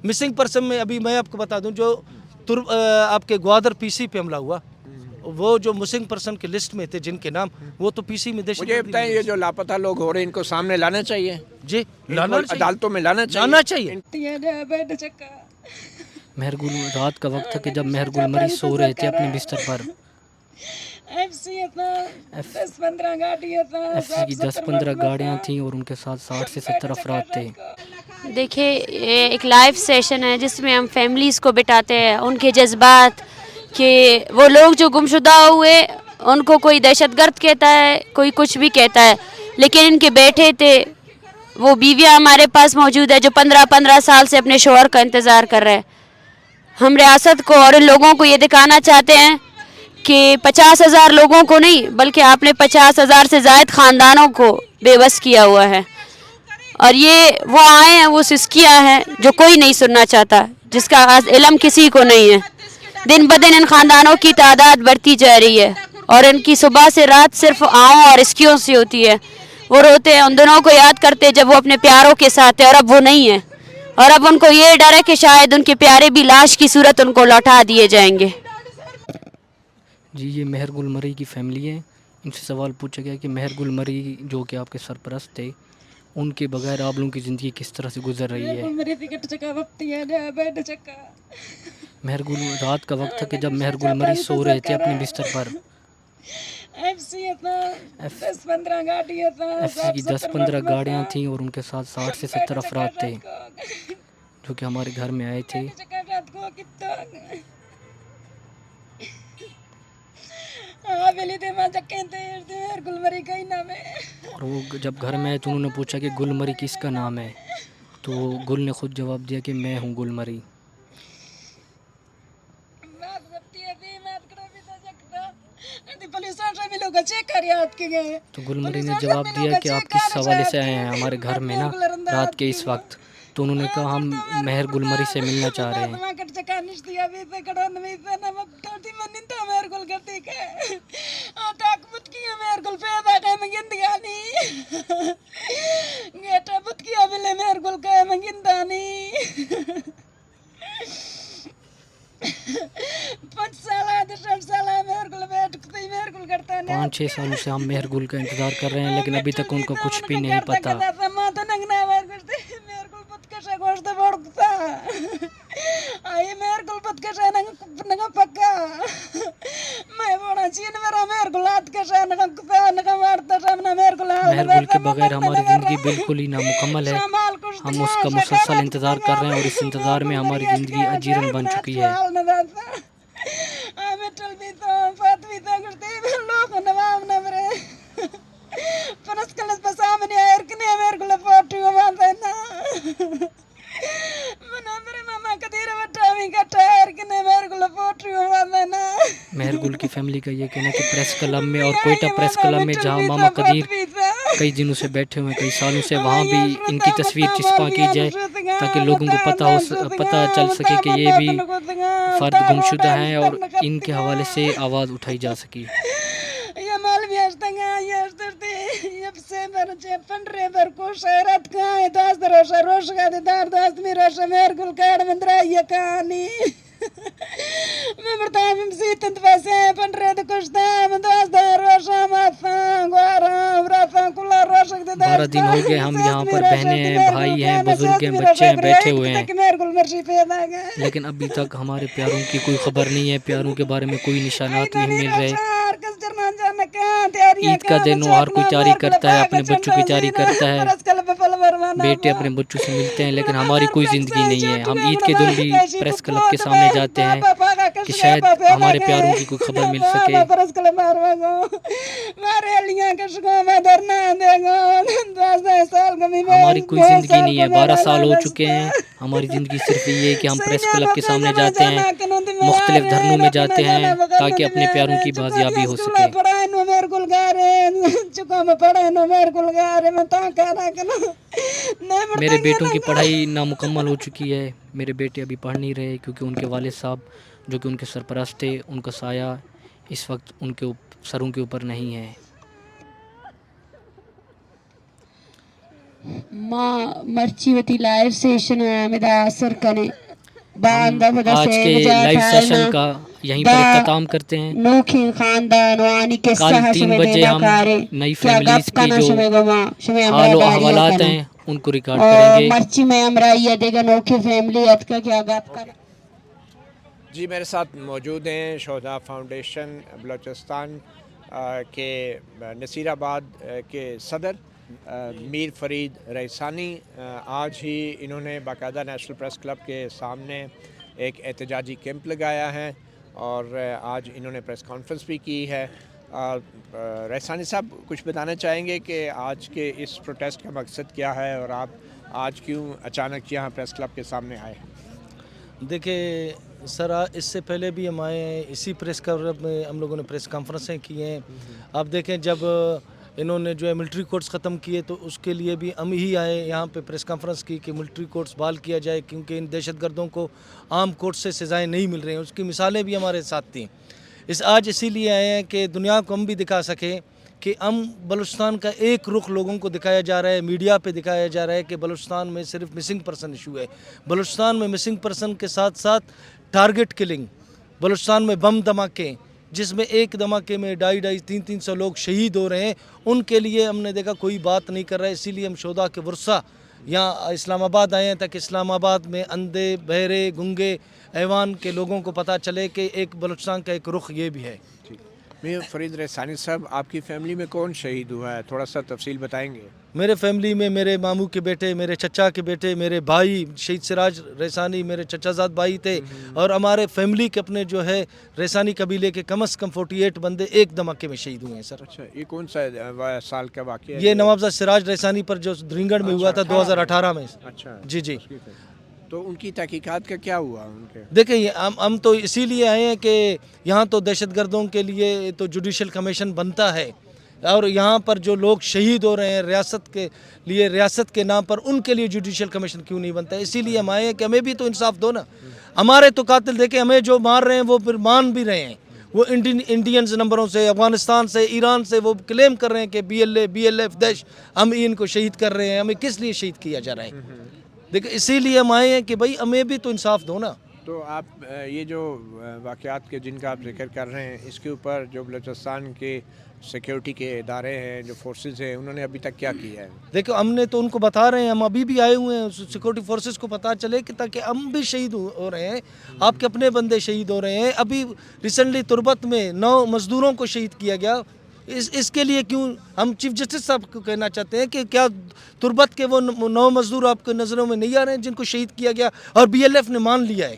Missing person में अभी मैं आपको बता दूं, जो आपके ग्वादर पीसी पे हमला हुआ, वो जो मिसिंग पर्सन की लिस्ट में थे जिनके नाम, वो तो पीसी में दहशत मुझे बताएं, ये जो लापता लोग हो रहे हैं इनको सामने लाना चाहिए, जी लाना चाहिए, अदालतों में लाना लाना चाहिए। मेहरगुल, रात का वक्त था कि जब मेहरगुल मरीज सो रहे थे अपने बिस्तर पर। एफसी की 10-15 गाड़ियाँ थीं और उनके साथ 60 से 70 अफराद थे। देखिए, ये एक लाइव सेशन है जिसमें हम फैमिलीज़ को बिठाते हैं, उनके जज्बात कि वो लोग जो गुमशुदा हुए उनको कोई दहशतगर्द कहता है, कोई कुछ भी कहता है, लेकिन इनके बेटे थे, वो बीवियाँ हमारे पास मौजूद है जो 15-15 साल से अपने शौहर का इंतज़ार कर रहे हैं। हम रियासत को और इन लोगों को ये दिखाना चाहते हैं कि 50,000 लोगों को नहीं, बल्कि आपने 50,000 से ज़ायद ख़ानदानों को बेबस किया हुआ है। और ये वो आए हैं, वो सिस्कियाँ हैं जो कोई नहीं सुनना चाहता, जिसका इल्म किसी को नहीं है। दिन ब दिन इन ख़ानदानों की तादाद बढ़ती जा रही है और इनकी सुबह से रात सिर्फ आहों और इसकियों से होती है। वो रोते हैं, उन दिनों को याद करते हैं जब वो अपने प्यारों के साथ है, और अब वो नहीं है। और अब उनको ये डर है कि शायद उनके प्यारे भी लाश की सूरत उनको लौटा दिए जाएंगे। जी, ये मेहरगुल मरी की फैमिली है। इनसे सवाल पूछा गया कि मेहरगुल मरी जो कि आपके सरपरस्त थे, उनके बगैर आप लोगों की ज़िंदगी किस तरह से गुजर रही है। मेहरगुल, रात का वक्त था कि जब मेहरगुल मरीज सो रहे थे अपने बिस्तर पर। एफसी की 10-15 गाड़ियाँ थीं और उनके साथ 60 से 70 अफराद थे जो कि हमारे घर में आए थे। और वो जब घर में आए तो उन्होंने पूछा कि गुलमरी किसका नाम है, तो गुल ने खुद जवाब दिया कि मैं हूँ गुलमरी। तो गुलमरी ने जवाब दिया कि आप किस हवाले से आए हैं हमारे घर में ना रात के इस वक्त। तो उन्होंने कहा हम मेहर गुलमरी से मिलना चाह रहे हैं। पाँच 6 सालों से हम मेहरगुल का इंतज़ार कर रहे हैं, लेकिन अभी तक उनको कुछ भी नहीं पता। मेहरगुल के बगैर हमारी ज़िंदगी बिल्कुल ही नामुकम्मल है। हम उसका मुसलसल इंतज़ार कर रहे हैं और इस इंतज़ार में हमारी ज़िंदगी अजीरन बन चुकी है। मेहरगुल की फैमिली का ये कहना है कि प्रेस क्लब में और कोयटा प्रेस क्लब में जहां मामा कदीर कई दिनों से बैठे हुए हैं, कई सालों से, वहाँ भी इनकी तस्वीर चिस्पा की जाए ताकि लोगों को पता चल सके कि ये भी फ़र्द गुमशुदा हैं और इनके हवाले से आवाज़ उठाई जा सके। बारह दिन हो गए हम यहाँ पर, बहनें हैं, भाई हैं, बुजुर्ग हैं, बच्चे हैं, बैठे हुए हैं, लेकिन अभी तक हमारे प्यारों की कोई खबर नहीं है। प्यारों के बारे में कोई निशानात नहीं मिल रहे। ईद का दिन हर कोई तैयारी करता है, अपने बच्चों की तैयारी करता है, बेटे अपने बच्चों से मिलते हैं, लेकिन हमारी कोई ज़िंदगी नहीं है। हम ईद के दिन भी प्रेस क्लब के सामने जाते हैं कि शायद हमारे प्यारों की कोई खबर मिल सके। हमारी कोई ज़िंदगी नहीं है। 12 साल हो चुके हैं। हमारी ज़िंदगी सिर्फ ये है कि हम प्रेस क्लब के सामने जाते हैं, मुख्तलिफ धरनों में जाते हैं ताकि अपने प्यारों की बाजियाबी हो सके। मेरे बेटों की पढ़ाई नामुकम्मल हो चुकी है। मेरे बेटे अभी पढ़ नहीं रहे क्योंकि उनके वालिद साहब जो कि उनके सरपरस्त थे, उनका साया इस वक्त उनके सरों के ऊपर नहीं है। ما مرچی لائف سیشن مدا اثر کنے باندہ بدا آج سے کے لائیو سیشن کا یہیں پر اختتام کرتے ہیں. نوکھین خاندان وانی کے کل 3 بجے ہم نئی فیملیز کی جو حال و احوالات ہیں ان کو ریکارڈ کریں گے. مرچی میں امرائی دے گا نوکھی فیملی ات کا کیا گپ کر. جی میرے ساتھ موجود ہیں شہداء فاؤنڈیشن بلوچستان کے نصیر آباد کے صدر میر فرید ریحسانی. آج ہی انہوں نے باقاعدہ نیشنل پریس کلب کے سامنے ایک احتجاجی کیمپ لگایا ہے اور آج انہوں نے پریس کانفرنس بھی کی ہے. ریحسانی صاحب کچھ بتانا چاہیں گے کہ آج کے اس پروٹیسٹ کا مقصد کیا ہے اور آپ آج کیوں اچانک یہاں پریس کلب کے سامنے آئے؟ دیکھیں سر، اس سے پہلے بھی ہم آئے ہیں، اسی پریس کلب میں ہم لوگوں نے پریس کانفرنسیں کی ہیں. آپ دیکھیں جب انہوں نے جو ہے ملٹری کورٹس ختم کیے تو اس کے لیے بھی ہم ہی آئے یہاں پہ پریس کانفرنس کی کہ ملٹری کورٹس بحال کیا جائے، کیونکہ ان دہشت گردوں کو عام کورٹ سے سزائیں نہیں مل رہی ہیں. اس کی مثالیں بھی ہمارے ساتھ تھیں. آج اسی لیے آئے ہیں کہ دنیا کو ہم بھی دکھا سکیں کہ ہم بلوچستان کا ایک رخ لوگوں کو دکھایا جا رہا ہے، میڈیا پہ دکھایا جا رہا ہے کہ بلوچستان میں صرف مسنگ پرسن ایشو ہے. بلوچستان میں مسنگ پرسن کے ساتھ ساتھ ٹارگٹ کلنگ، بلوچستان میں بم دھماکے جس میں ایک دھماکے میں 250-300 لوگ شہید ہو رہے ہیں، ان کے لیے ہم نے دیکھا کوئی بات نہیں کر رہا ہے. اسی لیے ہم شہداء کے ورثہ یہاں اسلام آباد آئے ہیں تاکہ اسلام آباد میں اندھے بہرے گنگے ایوان کے لوگوں کو پتہ چلے کہ ایک بلوچستان کا ایک رخ یہ بھی ہے. میر فرید ریحسانی صاحب، آپ کی فیملی میں کون شہید ہوا ہے؟ تھوڑا سا تفصیل بتائیں گے. میرے فیملی میں میرے ماموں کے بیٹے، میرے چچا کے بیٹے، میرے بھائی شہید سراج ریحسانی میرے چچا زاد بھائی تھے، اور ہمارے فیملی کے اپنے جو ہے ریحسانی قبیلے کے کم از کم 48 بندے ایک دھماکے میں شہید ہوئے ہیں سر. اچھا، یہ کون سا سال کا واقعہ ہے؟ یہ نوابزاد سراج ریحسانی پر جو درینگڑ میں ہوا تھا 2018 میں. اچھا جی. تو ان کی تحقیقات کا کیا ہوا ان کے؟ دیکھیں ہم تو اسی لیے آئے ہیں کہ یہاں تو دہشت گردوں کے لیے تو جوڈیشل کمیشن بنتا ہے، اور یہاں پر جو لوگ شہید ہو رہے ہیں ریاست کے لیے، ریاست کے نام پر، ان کے لیے جوڈیشل کمیشن کیوں نہیں بنتا ہے. اسی لیے ہم آئے ہیں کہ ہمیں بھی تو انصاف دو نا. ہمارے تو قاتل دیکھیں ہمیں جو مار رہے ہیں وہ پھر مان بھی رہے ہیں. وہ انڈینز نمبروں سے، افغانستان سے، ایران سے وہ کلیم کر رہے ہیں کہ BLF داعش ہم ان کو شہید کر رہے ہیں. ہمیں کس لیے شہید کیا جا رہا ہے؟ دیکھیں اسی لیے ہم آئے ہیں کہ بھائی ہمیں بھی تو انصاف دو نا. تو آپ یہ جو واقعات کے جن کا آپ ذکر کر رہے ہیں، اس کے اوپر جو بلوچستان کے سیکیورٹی کے ادارے ہیں، جو فورسز ہیں، انہوں نے ابھی تک کیا کیا ہے؟ دیکھو ہم نے تو ان کو بتا رہے ہیں، ہم ابھی بھی آئے ہوئے ہیں سیکورٹی فورسز کو پتہ چلے کہ تاکہ ہم بھی شہید ہو رہے ہیں، آپ کے اپنے بندے شہید ہو رہے ہیں. ابھی ریسنٹلی تربت میں 9 مزدوروں کو شہید کیا گیا. اس کے لیے کیوں ہم چیف جسٹس صاحب کو کہنا چاہتے ہیں کہ کیا تربت کے وہ 9 مزدور آپ کے نظروں میں نہیں آ رہے ہیں جن کو شہید کیا گیا اور BLF نے مان لیا ہے؟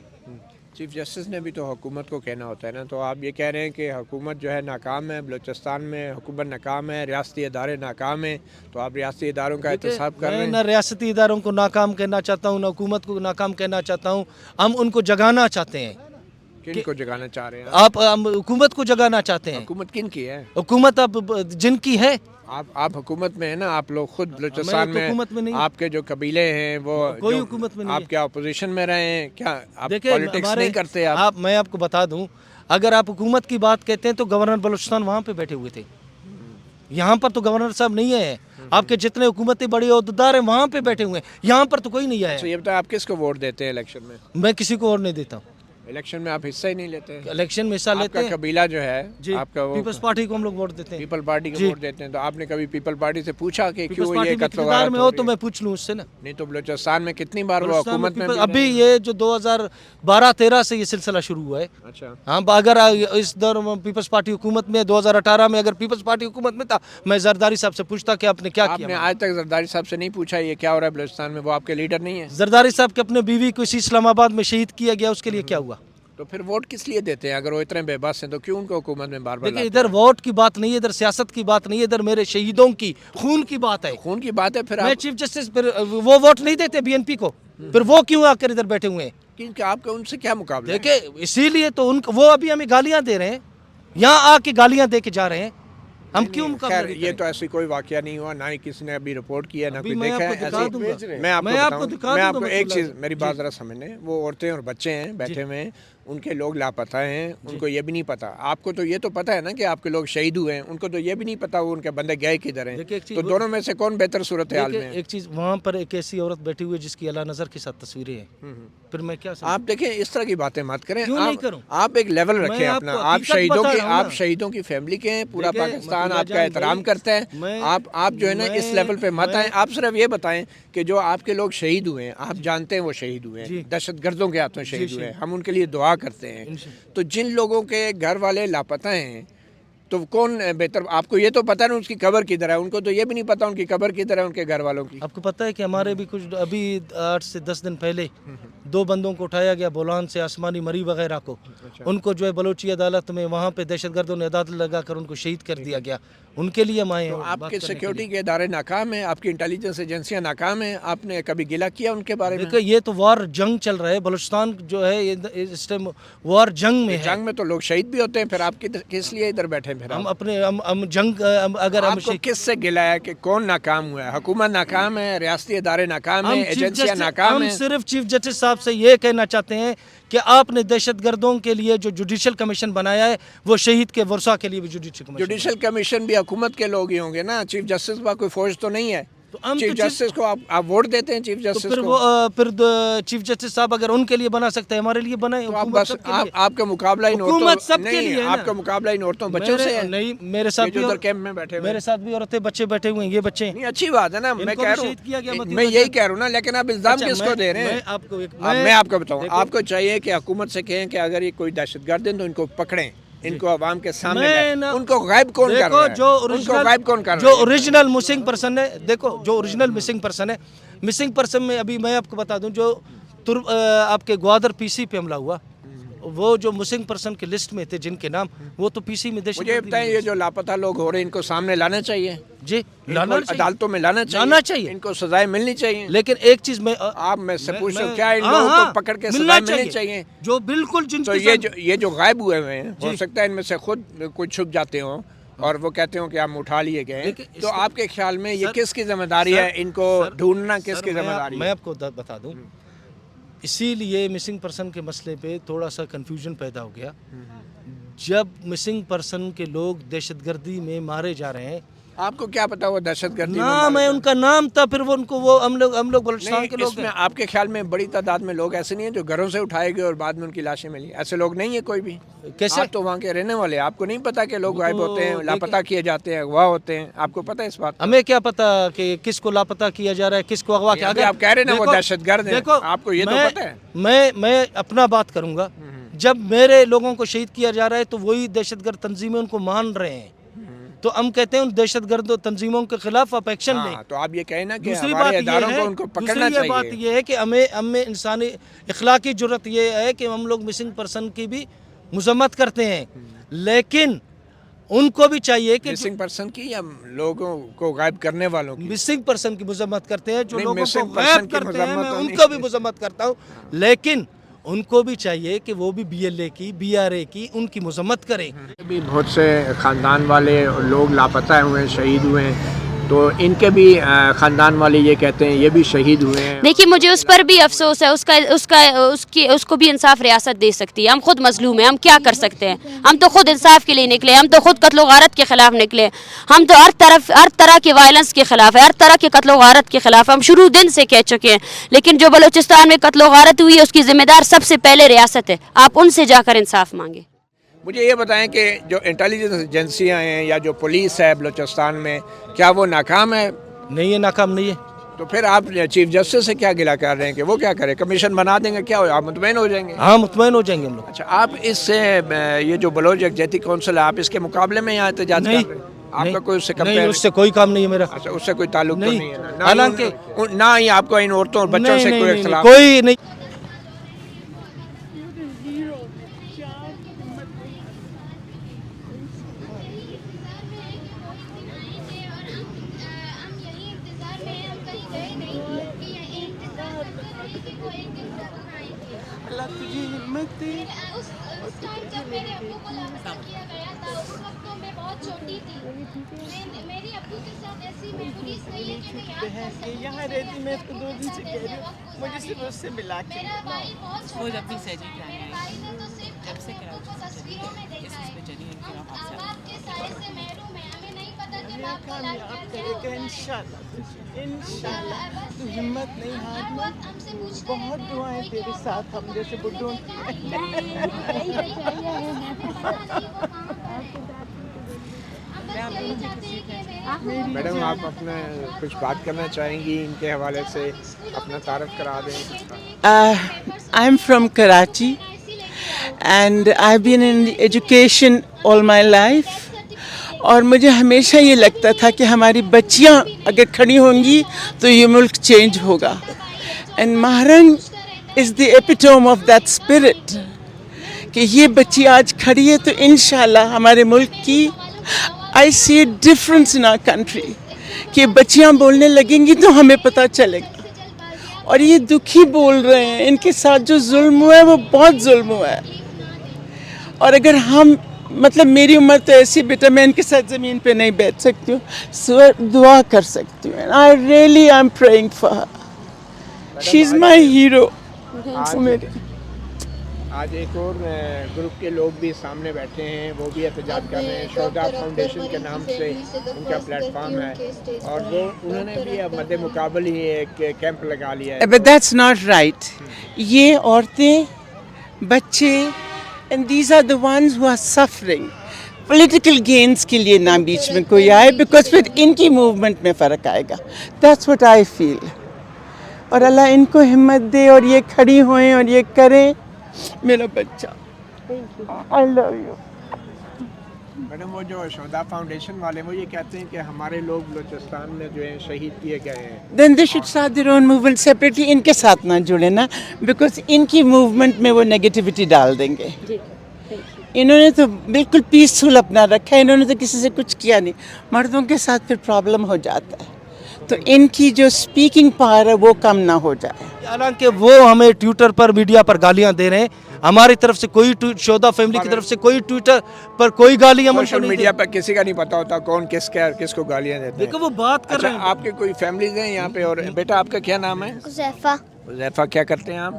چیف جسٹس نے بھی تو حکومت کو کہنا ہوتا ہے نا. تو آپ یہ کہہ رہے ہیں کہ حکومت جو ہے ناکام ہے، بلوچستان میں حکومت ناکام ہے، ریاستی ادارے ناکام ہیں، تو آپ ریاستی اداروں کا احتساب کر رہے ہیں؟ میں نہ ریاستی اداروں کو ناکام کہنا چاہتا ہوں، نہ حکومت کو ناکام کہنا چاہتا ہوں. ہم ان کو جگانا چاہتے ہیں. کن کو جگانا چاہ رہے ہیں آپ؟ ہم حکومت کو جگانا چاہتے ہیں. حکومت کن کی ہے؟ حکومت اب جن کی ہے. آپ حکومت میں ہیں نا، آپ لوگ خود بلوچستان میں حکومت میں نہیں. آپ کے جو قبیلے ہیں وہ کوئی حکومت میں نہیں. آپ کیا اپوزیشن میں رہے ہیں کیا؟ آپ دیکھیں پالیٹکس نہیں کرتے آپ؟ میں آپ کو بتا دوں، اگر آپ حکومت کی بات کہتے ہیں تو گورنر بلوچستان وہاں پہ بیٹھے ہوئے تھے. یہاں پر تو گورنر صاحب نہیں ہے. آپ کے جتنے حکومتی بڑے عہدیدار ہیں وہاں پہ بیٹھے ہوئے ہیں، یہاں پر تو کوئی نہیں آیا. یہ بتائیں آپ کس کو ووٹ دیتے ہیں الیکشن میں؟ میں کسی کو اور نہیں دیتا ہوں. الیکشن میں آپ حصہ ہی نہیں لیتے؟ الیکشن میں حصہ لیتے ہیں. قبیلہ جو ہے آپ کا، پیپلز پارٹی کو ہم لوگ ووٹ دیتے ہیں. پیپل پارٹی کو ووٹ دیتے ہیں. تو آپ نے کبھی پیپل پارٹی سے پوچھا کہ کیوں یہ قتل اقتدار میں ہو تو میں پوچھ لوں اس سے نا. نہیں تو بلوچستان میں کتنی بار وہ حکومت میں ابھی یہ جو 2012-13 سے یہ سلسلہ شروع ہوا ہے. اچھا ہاں، اگر اس دور میں پیپلز پارٹی حکومت میں 2018 میں اگر پیپلز پارٹی حکومت میں تھا، میں زرداری صاحب سے پوچھتا کہ آپ نے کیا کیا. آپ نے آج تک زرداری صاحب سے نہیں پوچھا یہ کیا ہو رہا ہے بلوچستان میں؟ وہ آپ کے لیڈر نہیں ہے؟ زرداری صاحب کے اپنے بیوی کو اسی اسلام آباد میں شہید کیا گیا، اس کے لیے کیا ہوا؟ تو پھر ووٹ کس لیے دیتے ہیں اگر وہ اتنے بے بس ہیں؟ تو کیوں ان کو حکومت میں بار بار دیکھیں ادھر ووٹ کی بات نہیں ہے، ادھر سیاست کی بات نہیں ہے، ادھر میرے شہیدوں کی خون کی بات ہے. خون کی بات ہے. پھر میں چیف جسٹس پھر وہ ووٹ نہیں دیتے BNP کو، پھر وہ کیوں آ کر ادھر بیٹھے ہوئے ہیں؟ کیونکہ آپ کا ان سے کیا مقابلہ ہے؟ دیکھیں اسی لیے تو وہ ابھی ہمیں گالیاں دے رہے ہیں، یہاں آ کے گالیاں دے کے جا رہے ہیں. ہم کیوں خیر یہ تو ایسی کوئی واقعہ نہیں ہوا، نہ ہی کسی نے ابھی رپورٹ کیا، نہ کوئی دیکھا ہے. میں آپ کو ایک چیز، میری بات ذرا سمجھنے، وہ عورتیں اور بچے ہیں بیٹھے ہوئے ہیں، ان کے لوگ لاپتہ ہیں، ان کو یہ بھی نہیں پتہ. آپ کو تو یہ تو پتہ ہے نا کہ آپ کے لوگ شہید ہوئے ہیں، ان کو تو یہ بھی نہیں پتہ وہ ان کے بندے گئے کدھر ہیں. تو دونوں میں سے کون بہتر صورتحال میں ہے؟ ایک چیز وہاں پر ایک ایسی عورت بیٹھی ہوئی ہے جس کی اعلیٰ نظر کے ساتھ تصویریں ہیں، پھر میں کیا آپ دیکھیں اس طرح کی باتیں مت کریں. کیوں نہیں کروں؟ آپ ایک لیول رکھیں اپنا. آپ شہیدوں کی فیملی کے ہیں، پورا دیکھیں، پاکستان مطلب آپ کا احترام کرتا ہے. آپ جو ہے نا اس لیول پہ مت آئیں. آپ صرف یہ بتائیں کہ جو آپ کے لوگ شہید ہوئے ہیں، آپ جانتے ہیں وہ شہید ہوئے ہیں، دہشت گردوں کے ہاتھوں شہید ہوئے ہیں، ہم ان کے لیے دعا کرتے ہیں. تو جن لوگوں کے گھر والے لاپتہ ہیں تو کون بہتر؟ آپ کو یہ تو پتہ نہیں اس کی قبر کدھر ہے، ان کو تو یہ بھی نہیں پتہ ان کی قبر کدھر ہے ان کے گھر والوں کی. آپ کو پتہ ہے کہ ہمارے بھی کچھ ابھی 8 سے 10 دن پہلے 2 بندوں کو اٹھایا گیا بولان سے، آسمانی مری وغیرہ کو. ان کو جو ہے بلوچی عدالت میں وہاں پہ دہشت گردوں نے عدالت لگا کر ان کو شہید کر دیا گیا. ان کے لیے ہم آئے ہیں. آپ کے سیکیورٹی کے ادارے ناکام ہیں، آپ کی انٹیلیجنس ایجنسیاں ناکام ہیں. آپ نے کبھی گلہ کیا ان کے بارے میں؟ دیکھیں یہ تو وار جنگ چل رہا ہے، بلوچستان جو ہے اس ٹائم وار جنگ میں ہے. جنگ میں تو لوگ شہید بھی ہوتے ہیں، پھر آپ کس لیے ادھر بیٹھے ہیں؟ پھر ہم اپنے ہم جنگ اگر آپ کو کس سے گلہ ہے کہ کون ناکام ہوا ہے؟ حکومت ناکام ہے، ریاستی ادارے ناکام ہیں، ایجنسیاں ناکام ہیں. ہم صرف چیف جسٹس صاحب سے یہ کہنا چاہتے ہیں کہ آپ نے دہشت گردوں کے لیے جو جوڈیشل کمیشن بنایا ہے وہ شہید کے ورثاء کے لیے بھی جوڈیشل کمیشن بھی حکومت کے لوگ ہی ہوں گے نا. چیف جسٹس کا کوئی فوج تو نہیں ہے. چیف جسٹس کو آپ ووٹ دیتے ہیں چیف جسٹس کو. پھر چیف جسٹس صاحب اگر ان کے لیے بنا سکتے ہیں ہمارے لیے بنائیں. بس آپ کا مقابلہ ان عورتوں نہیں، آپ کا مقابلہ ان عورتوں بچوں سے ہے. نہیں، میرے ساتھ بھی کیمپ میں بیٹھے ہوئے، میرے ساتھ بھی عورتیں بچے بیٹھے ہوئے ہیں. یہ بچے نہیں اچھی بات ہے نا. میں کہہ رہا ہوں، میں یہی کہہ رہا ہوں نا، لیکن آپ الزام کس کو دے رہے ہیں؟ میں آپ کو بتاؤں، آپ کو چاہیے کہ حکومت سے کہیں کہ اگر یہ کوئی دہشت گرد ہیں تو ان کو پکڑیں، ان کو عوام کے سامنے ان کو غائب کون کر رہا ہے؟ جو اوریجنل مسنگ پرسن ہے، دیکھو جو اوریجنل مسنگ پرسن ہے، مسنگ پرسن میں ابھی میں آپ کو بتا دوں جو آپ کے گوادر پی سی پہ حملہ ہوا، وہ جو مسنگ پرسن کے لسٹ میں تھے جن کے نام، وہ تو پی سی میں دہشت گردی. مجھے بتائیں یہ جو لاپتہ لوگ ہو رہے ہیں ان کو سامنے لانا چاہیے. جی عدالتوں میں لانا چاہیے، ان کو سزائیں ملنی چاہیے. لیکن ایک چیز آپ میں سے پوچھوں کیا ان لوگوں کو پکڑ کے سزائیں ملنی چاہیے جو بالکل جن تو یہ جو غائب ہوئے ہوئے ہیں، ہو سکتا ہے ان میں سے خود کوئی چھپ جاتے ہوں اور وہ کہتے ہوں کہ آپ اٹھا لیے گئے. تو آپ کے خیال میں یہ کس کی ذمہ داری ہے ان کو ڈھونڈنا؟ کس کی ذمہ داری ہے؟ میں آپ کو بتا دوں، اسی لیے مسنگ پرسن کے مسئلے پہ تھوڑا سا کنفیوژن پیدا ہو گیا. جب مسنگ پرسن کے لوگ دہشت گردی میں مارے جا رہے ہیں، آپ کو کیا پتا وہ دہشت گردی نام ہے ان کا نام تھا، پھر وہ ہم لوگ بلوچستان کے لوگ ہیں. آپ کے خیال میں بڑی تعداد میں لوگ ایسے نہیں ہیں جو گھروں سے اٹھائے گئے اور بعد میں ان کی لاشیں ملی؟ ایسے لوگ نہیں ہیں کوئی بھی؟ کیسے؟ آپ تو وہاں کے رہنے والے، آپ کو نہیں پتا کہ لوگ غائب ہوتے ہیں، لاپتہ کیے جاتے ہیں، اغوا ہوتے ہیں؟ آپ کو پتا ہے اس بات؟ ہمیں کیا پتا کہ کس کو لاپتہ کیا جا رہا ہے، کس کو اغوا کیا. آپ کہہ رہے ہیں نا وہ دہشت گرد ہیں، آپ کو یہ تو پتا ہے. میں اپنا بات کروں گا، جب میرے لوگوں کو شہید کیا جا رہا ہے تو وہی دہشت گرد تنظیمیں ان کو مان رہے ہیں، تو ہم کہتے ہیں ان دہشت گرد تنظیموں کے خلاف آپ ایکشن لیں. تو آپ یہ کہیں نا کہ دوسری ہمارے اداروں کو ان کو پکڑنا چاہیے. بات یہ ہے کہ ہمیں انسانی اخلاقی جرت یہ ہے کہ ہم لوگ مسنگ پرسن کی بھی مذمت کرتے ہیں، لیکن ان کو بھی چاہیے کہ مسنگ پرسن کی یا لوگوں کو غائب کرنے والوں کی؟ مسنگ پرسن کی مذمت کرتے ہیں، جو لوگوں کو غائب غائب کرتے ہیں میں ان کو بھی مذمت کرتا ہوں، لیکن ان کو بھی چاہیے کہ وہ بھی بی ایل اے کی، بی آر اے کی، ان کی مذمت کریں. بھی بہت سے خاندان والے لوگ لاپتہ ہوئے ہیں، شہید ہوئے ہیں، تو ان کے بھی خاندان والے یہ کہتے ہیں یہ بھی شہید ہوئے ہیں. دیکھیے مجھے اس پر بھی افسوس ہے، اس کو بھی انصاف ریاست دے سکتی ہے. ہم خود مظلوم ہیں، ہم کیا کر سکتے ہیں؟ ہم تو خود انصاف کے لیے نکلے، ہم تو خود قتل و غارت کے خلاف نکلے، ہم تو ہر طرح کے وائلنس کے خلاف ہے، ہر طرح کے قتل و غارت کے خلاف ہم شروع دن سے کہہ چکے ہیں. لیکن جو بلوچستان میں قتل و غارت ہوئی ہے اس کی ذمہ دار سب سے پہلے ریاست ہے. آپ ان سے جا کر انصاف مانگیں. مجھے یہ بتائیں کہ جو انٹیلیجنس ایجنسیاں ہیں یا جو پولیس ہے بلوچستان میں، کیا وہ ناکام ہے؟ نہیں ہے، ناکام نہیں ہے. تو پھر آپ چیف جسٹس سے کیا گلہ کر رہے ہیں کہ وہ کیا کرے؟ کمیشن بنا دیں گے، کیا ہو؟ آپ مطمئن ہو جائیں گے؟ ہاں مطمئن ہو جائیں گے ہم لوگ. اچھا، آپ اس سے یہ جو بلوچ یکجہتی کونسل ہے آپ اس کے مقابلے میں یہاں احتجاج کر رہے ہیں؟ آپ کا کوئی اس سے کوئی کام نہیں ہے میرا. اچھا، اس سے کوئی تعلق تو نہیں ہے؟ حالانکہ نہ ہی آپ کو ان عورتوں اور بچوں سے کوئی اختلاف؟ کوئی نہیں. اس ٹائم جب میرے ابو کو لاپتہ کیا گیا تھا اس وقت تو میں بہت چھوٹی تھی. میری ابو کے ساتھ ایسی میموریز نہیں ہے کہ میں یاد کر سکوں. یہاں رہتی میں اس کو 2 دن سے کہہ رہی ہوں، مجھے صرف اس سے ملا کے میرا بھائی بہت چھوٹا تھا، میرے بھائی نے تو जब से कराची को तस्वीरों में देखा है, अब आपके साए से महरूम है, हमें नहीं पता जब आपको लाइफ कैसे इंशाल्लाह इंशाल्लाह, तू हिम्मत नहीं हारना, हमसे पूछते बहुत दुआएं तेरे साथ हम जैसे बुड्ढों मैडम आप अपना कुछ बात करना चाहेंगी इनके हवाले से, अपना तारफ़ करा दें। I'm from Karachi and I've been in education all my life, और मुझे हमेशा ये लगता था कि हमारी बच्चियाँ अगर खड़ी होंगी तो ये मुल्क चेंज होगा, and Mahrang is the epitome of that spirit कि ये बच्ची आज खड़ी है तो इंशाल्लाह हमारे मुल्क की आई सी डिफरेंस इन आवर कंट्री कि बच्चियाँ बोलने लगेंगी तो हमें पता चलेगा। और ये दुखी बोल रहे हैं, इनके साथ जो जुल्म हुआ है वो बहुत जुल्म हुआ है, और अगर हम मतलब मेरी उम्र तो ऐसी बेटा मैं इनके साथ ज़मीन पे नहीं बैठ सकती हूँ, सो दुआ कर सकती हूँ। I really I am praying for her, she is my hero. आज एक और ग्रुप के लोग भी सामने बैठे हैं, वो भी एहतजाज कर रहे हैं। शोहदा फाउंडेशन के नाम से उनका प्लेटफॉर्म है, और वो उन्होंने भी अब मद्दे मुकाबले ही एक कैंप लगा लिया है। But that's not right. ये औरतें, बच्चे, and these are the ones who are suffering. Political gains के लिए ना बीच में कोई आए, बिकॉज फिर इनकी मूवमेंट में फ़र्क आएगा। That's what I feel. और अल्लाह इनको हिम्मत दे और ये खड़ी होएं और ये करें। मेरा बच्चा, आई लव यू। मैडम वो जो शोहदा फाउंडेशन वाले वो ये कहते हैं कि हमारे लोग बलूचिस्तान में जो है शहीद किए गए हैं। Then they should start their own movement separately. इनके साथ ना जुड़े ना, बिकॉज इनकी मूवमेंट में वो नेगेटिविटी डाल देंगे। इन्होंने तो बिल्कुल पीसफुल अपना रखा है, इन्होंने तो किसी से कुछ किया नहीं। मर्दों के साथ फिर प्रॉब्लम हो जाता है, तो इनकी जो स्पीकिंग पावर है वो कम ना हो जाए। हालांकि वो हमें ट्विटर पर, मीडिया पर गालियां दे रहे हैं, हमारी तरफ से कोई शोहदा फैमिली की तरफ से कोई ट्विटर पर कोई गाली हम सोशल मीडिया पर किसी का नहीं पता होता कौन किसको गालियां देते हैं। देखो वो बात कर रहे हैं। आपके कोई फैमिलीज हैं यहाँ पे? और बेटा आपका क्या नाम है? ज़ैफ़ा। ज़ैफ़ा, क्या करते हैं आप?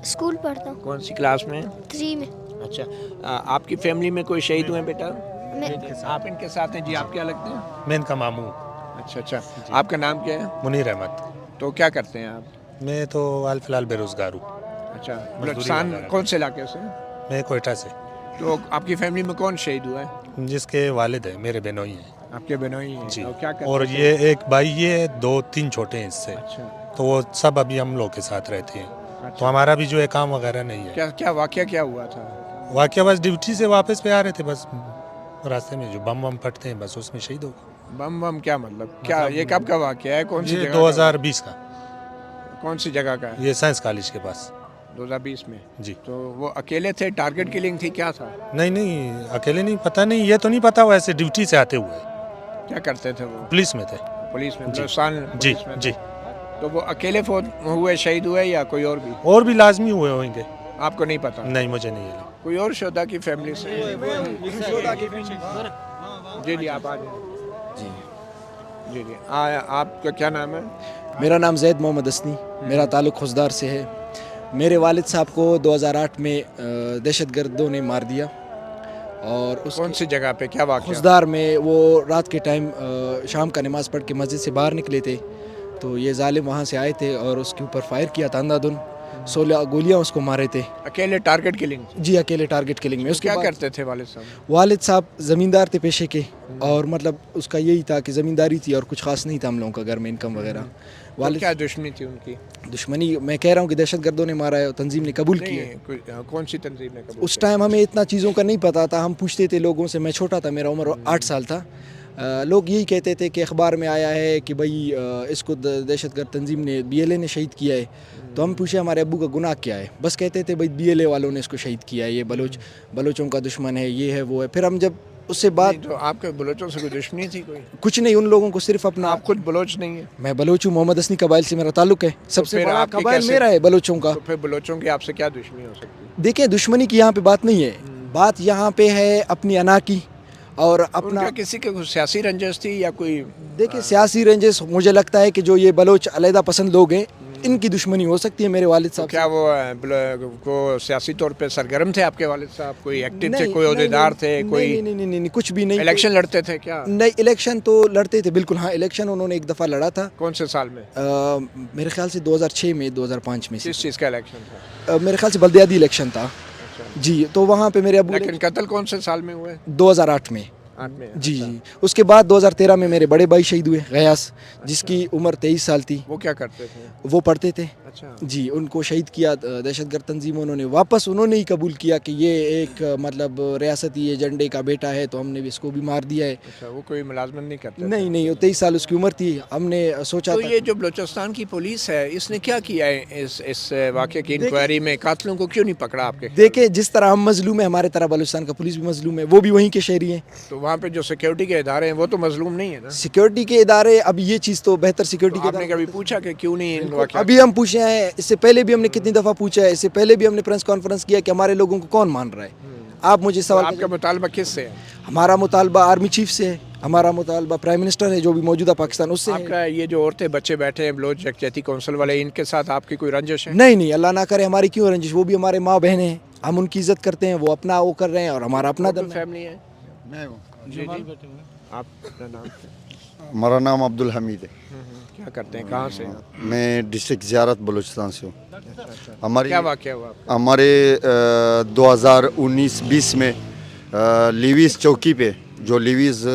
स्कूल पढ़ता हूँ, कौन सी क्लास में? 3 में। अच्छा, आपकी फैमिली में कोई शहीद हुए बेटा? आप इनके साथ हैं जी। आप क्या लगते हैं? मैं इनका मामू। अच्छा, आपका नाम क्या है? मुनीर अहमद। तो क्या करते हैं आप? मैं तो हाल फिलहाल बेरोज़गार हूँ। अच्छा, बलूचिस्तान कौन से इलाके से? मैं कोयटा से। तो आपकी फैमिली में कौन शहीद हुआ है? जिसके वालिद हैं मेरे बहनोई हैं। आपके बहनोई हैं जी। और क्या करते और थे? ये एक भाई, ये 2-3 छोटे हैं इससे। अच्छा, तो वो सब अभी हम लोग के साथ रहते हैं। तो हमारा भी जो है काम वगैरह नहीं है। क्या वाकया क्या हुआ था? वाकया बस ड्यूटी से वापस पे आ रहे थे, बस रास्ते में जो बम फटते हैं बस उसमें शहीद हो गए। बम क्या मतलब क्या? ये कब का वाकया है? कौन सी ये जगह 2020 का। कौन सी जगह का है? ये साइंस कॉलेज के पास। 2020 में जी। तो वो अकेले थे? टारगेट किलिंग थी? क्या था? नहीं, अकेले नहीं, पता नहीं, ये तो नहीं पता। वैसे ड्यूटी से आते हुए। क्या करते थे वो? पुलिस में थे। पुलिस में? जी। बलूचिस्तान जी पुलिस में? जी। तो वो अकेले हुए, शहीद हुए या कोई और भी? और भी लाजमी हुए होंगे। आपको नहीं पता? नहीं, मुझे नहीं है। कोई और शोहदा की फैमिली से? जी, आप आ जाइए। जी, आपका क्या नाम है? मेरा नाम जैद मोहम्मद असनी, मेरा ताल्लुक़ खुशदार से है। मेरे वालिद साहब को 2008 में दहशतगर्दों ने मार दिया। और उस कौन सी जगह पे? क्या वाक़या? खुशदार में वो रात के टाइम शाम का नमाज़ पढ़ के मस्जिद से बाहर निकले थे, तो ये जालिम वहाँ से आए थे और उसके ऊपर फायर किया था अंधाधुन। 16 गोलियाँ उसको मारे थे। अकेले टारगेट किलिंग? जी, अकेले टारगेट किलिंग में। उसके क्या बाद करते थे वालिद साहब? वालिद साहब ज़मींदार थे पेशे के, और मतलब उसका यही था कि ज़मींदारी थी और कुछ ख़ास नहीं था हम लोगों का घर में इनकम वगैरह। वालिद क्या दुश्मनी थी उनकी? दुश्मनी मैं कह रहा हूँ कि दहशतगर्दों ने मारा है, तंजीम ने कबूल किया है। कौन सी तंजीम ने कबूल? उस टाइम हमें इतना चीज़ों का नहीं पता था, हम पूछते थे लोगों से। मैं छोटा था, मेरा उम्र 8 साल था। लोग यही कहते थे कि अखबार में आया है कि भाई इसको दहशतगर्द तंजीम ने, BLA ने शहीद किया है। तो हम पूछे हमारे अब्बू का गुनाह क्या है? बस कहते थे भाई BLA वालों ने इसको शहीद किया है, ये बलोचों का दुश्मन है, ये है वो है। फिर हम जब उससे बात, तो आपके बलोचों से कोई दुश्मनी थी? कोई कुछ नहीं, उन लोगों को सिर्फ अपना। आप खुद बलोच नहीं है? मैं बलोच हूँ, मोहम्मद असनी कबाइल से मेरा ताल्लुक है। सबसे बड़ा कबाइल मेरा है बलोचों का। तो फिर बलोचों की आपसे क्या दुश्मनी हो सकती है? देखिए, दुश्मनी की यहाँ पे बात नहीं है, बात यहाँ पे है अपनी अना की और अपना। किसी के सियासी रंजिश थी या कोई? देखिए, सियासी रंजिश मुझे लगता है कि जो ये बलोच अलहदा पसंद लोग हैं, ان کی دشمنی ہو سکتی ہے میرے والد تو صاحب کیا وہ کو سیاسی طور پہ سرگرم تھے آپ کے والد صاحب؟ کوئی ایکٹیو تھے، نہیں، کوئی عہدیدار تھے، نہیں، کوئی نہیں نہیں نہیں نہیں کچھ بھی نہیں. الیکشن لڑتے تھے کیا؟ نہیں الیکشن تو لڑتے تھے بالکل. ہاں الیکشن انہوں نے ایک دفعہ لڑا تھا. کون سے سال میں؟ میرے خیال سے 2006 میں 2005 میں سے. کس چیز کا الیکشن تھا؟ میرے خیال سے بلدیاتی الیکشن تھا جی. تو وہاں پہ میرے ابو لیکن قتل کون سے سال میں ہوئے؟ 2008 میں 8 میں؟ جی جی. اس کے بعد 2013 میں میرے بڑے بھائی شہید ہوئے غیاس، جس کی عمر 23 سال تھی. وہ کیا کرتے تھے؟ وہ پڑھتے تھے اچھا جی. ان کو شہید کیا دہشت گرد تنظیموں نے. واپس انہوں نے ہی قبول کیا کہ یہ ایک مطلب ریاستی ایجنڈے کا بیٹا ہے، تو ہم نے اس کو بھی مار دیا ہے. اچھا. وہ کوئی ملازمت نہیں کرتے؟ نہیں نہیں، وہ 23 سال اس کی عمر تھی. ہم نے سوچا تو تھا یہ جو بلوچستان کی پولیس ہے اس نے کیا کیا ہے اس واقعے کی انکوائری میں؟ قاتلوں کو کیوں نہیں پکڑا آپ کے؟ دیکھیں جس طرح ہم مظلوم ہیں، ہمارے طرح بلوچستان کا پولیس بھی مظلوم ہے. وہ بھی وہیں کے شہری ہیں. تو وہاں پہ جو سیکیورٹی کے ادارے ہیں وہ تو مظلوم نہیں ہے نا؟ سیکیورٹی کے ادارے، اب یہ چیز تو بہتر سیکیورٹی کے آپ نے ادارے. کبھی پوچھا کہ کیوں نہیں ان واقعات؟ ابھی ہم پوچھے ہیں، اس سے پہلے بھی ہم نے کتنی دفعہ پوچھا ہے. اس سے پہلے بھی ہم نے پریس کانفرنس کیا کہ ہمارے لوگوں کو کون مان رہا ہے. آپ مجھے سوال آپ کا مطالبہ کس سے ہے؟ ہمارا مطالبہ آرمی چیف سے ہے. ہمارا مطالبہ پرائم منسٹر ہے جو بھی موجودہ پاکستان، اس سے آپ ہے. کا یہ جو عورتیں بچے بیٹھے ہیں بلوچ یکجہتی کونسل والے، ان کے ساتھ آپ کی کوئی رنجش ہے؟ نہیں نہیں، اللہ نہ کرے ہماری کیوں رنجش. وہ بھی ہمارے ماں بہن ہیں. ہم ان کی عزت کرتے ہیں. وہ اپنا وہ کر رہے ہیں اور ہمارا اپنا دم ہے. فیملی ہے؟ جی جی. آپ اپنا نام؟ ہمارا نام عبد الحمید ہے. کیا کرتے ہیں؟ کہاں سے؟ میں ڈسٹرکٹ زیارت بلوچستان سے ہوں. ہماری کیا واقعہ ہوا؟ ہمارے 2019-20 میں لیویز چوکی پہ، جو لیویز